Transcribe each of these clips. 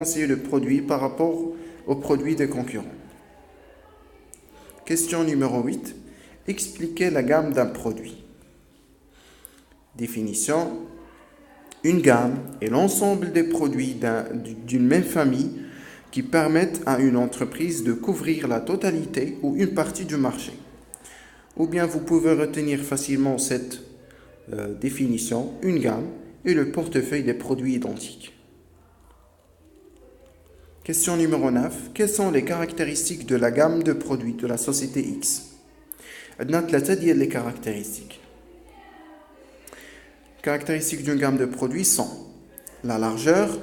le produit par rapport aux produits des concurrents. Question numéro 8. Expliquez la gamme d'un produit. Définition. Une gamme est l'ensemble des produits d'une même famille qui permettent à une entreprise de couvrir la totalité ou une partie du marché. Ou bien vous pouvez retenir facilement cette définition. Une gamme est le portefeuille des produits identiques. Question numéro 9. Quelles sont les caractéristiques de la gamme de produits de la société X? عندنا ثلاثة ديال les caractéristiques. Caractéristiques d'une gamme de produits sont la largeur,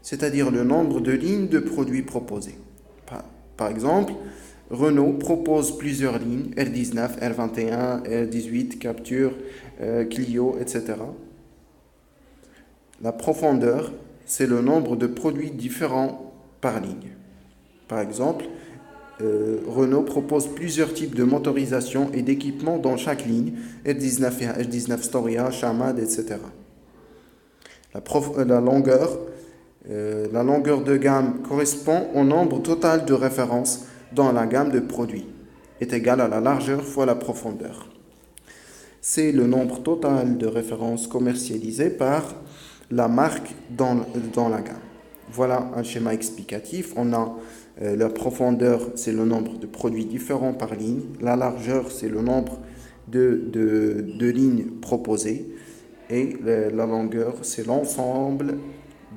c'est-à-dire le nombre de lignes de produits proposées. Par exemple, Renault propose plusieurs lignes, R19, R21, R18, Capture, Clio, etc. La profondeur, c'est le nombre de produits différents par ligne. Par exemple, Renault propose plusieurs types de motorisation et d'équipements dans chaque ligne, R19 et R19 Storia, Chamad, etc. La longueur de gamme correspond au nombre total de références dans la gamme de produits, est égal à la largeur fois la profondeur. C'est le nombre total de références commercialisées par la marque dans la gamme. Voilà un schéma explicatif. On a la profondeur, c'est le nombre de produits différents par ligne. La largeur, c'est le nombre de lignes proposées. Et la longueur, c'est l'ensemble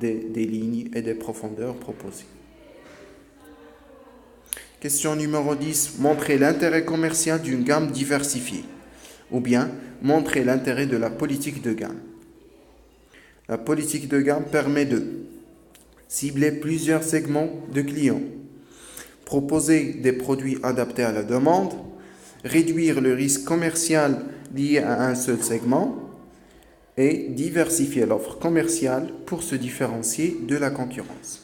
des lignes et des profondeurs proposées. Question numéro 10. Montrer l'intérêt commercial d'une gamme diversifiée. Ou bien, montrer l'intérêt de la politique de gamme. La politique de gamme permet de cibler plusieurs segments de clients, proposer des produits adaptés à la demande, réduire le risque commercial lié à un seul segment et diversifier l'offre commerciale pour se différencier de la concurrence.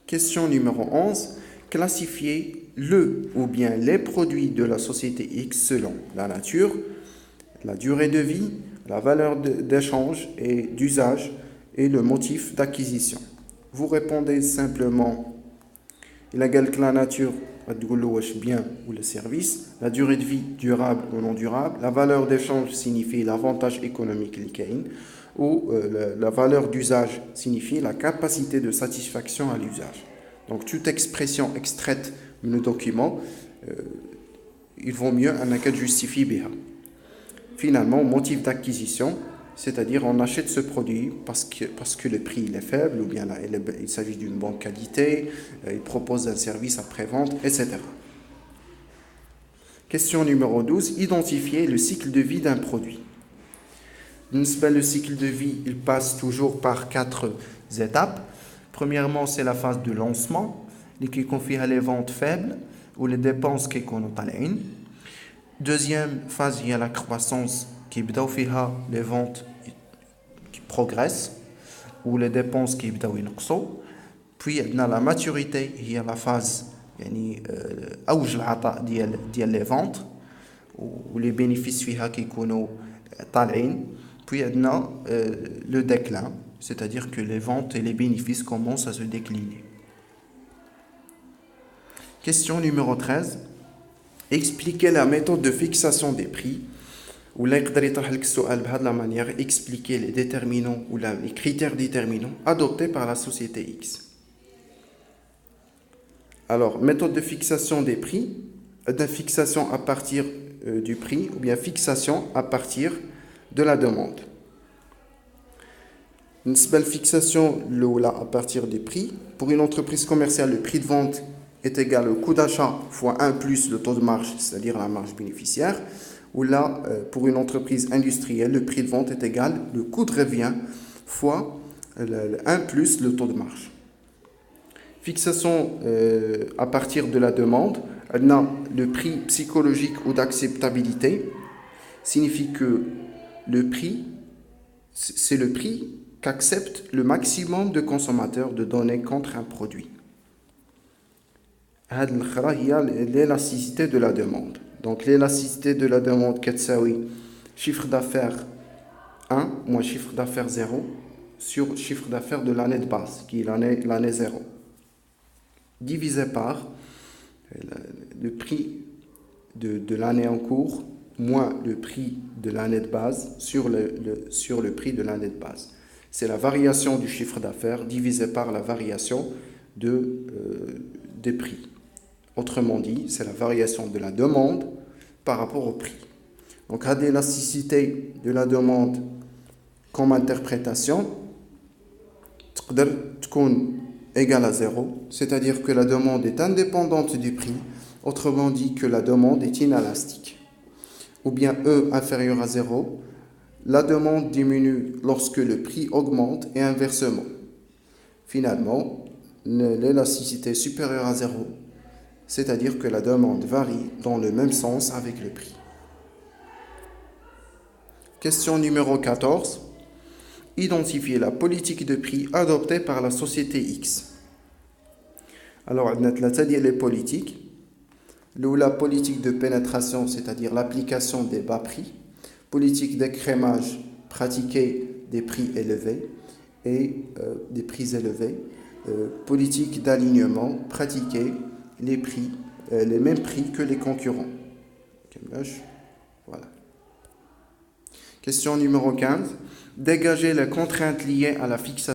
Question numéro 11. Classifier le ou bien les produits de la société X selon la nature, la durée de vie, la valeur d'échange et d'usage et le motif d'acquisition. Vous répondez simplement il a que la nature bien ou le service, la durée de vie durable ou non durable, la valeur d'échange signifie l'avantage économique ou la valeur d'usage signifie la capacité de satisfaction à l'usage. Donc toute expression extraite du document, il vaut mieux un cas justifié bien. Finalement, motif d'acquisition, c'est-à-dire on achète ce produit parce que le prix il est faible, ou bien là, il s'agit d'une bonne qualité, il propose un service après-vente, etc. Question numéro 12. Identifier le cycle de vie d'un produit. Le cycle de vie, il passe toujours par 4 étapes. Premièrement, c'est la phase de lancement, qui confie à les ventes faibles ou les dépenses qui sont talent. Deuxième phase, il y a la croissance qui بداو les ventes qui progressent ou les dépenses qui بداو ينقصوا. Puis il y a la maturité, il y a la phase يعني اوج العطاء ديال les ventes ou les bénéfices فيها كيكونوا طالعين. Puis il y a le déclin, c'est-à-dire que les ventes et les bénéfices commencent à se décliner. Question numéro 13. Expliquer la méthode de fixation des prix. Ou là, de la manière expliquer les déterminants ou les critères déterminants adoptés par la société X. Alors, méthode de fixation des prix, de fixation à partir du prix ou bien fixation à partir de la demande. Une belle fixation à partir des prix. Pour une entreprise commerciale, le prix de vente est égal au coût d'achat fois 1 plus le taux de marge, c'est-à-dire la marge bénéficiaire. Ou là, pour une entreprise industrielle, le prix de vente est égal au coût de revient fois 1 plus le taux de marge. Fixation à partir de la demande, le prix psychologique ou d'acceptabilité signifie que le prix, c'est le prix qu'accepte le maximum de consommateurs de donner contre un produit. Il y a l'élasticité de la demande. Donc l'élasticité de la demande, chiffre d'affaires 1 moins chiffre d'affaires 0, sur le chiffre d'affaires de l'année de base, qui est l'année 0, divisé par le prix de l'année en cours, moins le prix de l'année de base sur le prix de l'année de base. C'est la variation du chiffre d'affaires divisé par la variation des prix. Autrement dit, c'est la variation de la demande par rapport au prix. Donc, à l'élasticité de la demande comme interprétation, égale à 0, c'est-à-dire que la demande est indépendante du prix, autrement dit que la demande est inélastique. Ou bien E inférieur à 0, la demande diminue lorsque le prix augmente et inversement. Finalement, l'élasticité est supérieure à 0, c'est-à-dire que la demande varie dans le même sens avec le prix. Question numéro 14. Identifier la politique de prix adoptée par la société X. Alors, on a les politiques. La politique de pénétration, c'est-à-dire l'application des bas prix. Politique d'écrémage, pratiquer des prix élevés et des prix élevés. Politique d'alignement, pratiquer les mêmes prix que les concurrents. Voilà. Question numéro 15. Dégager les contraintes liées à la fixation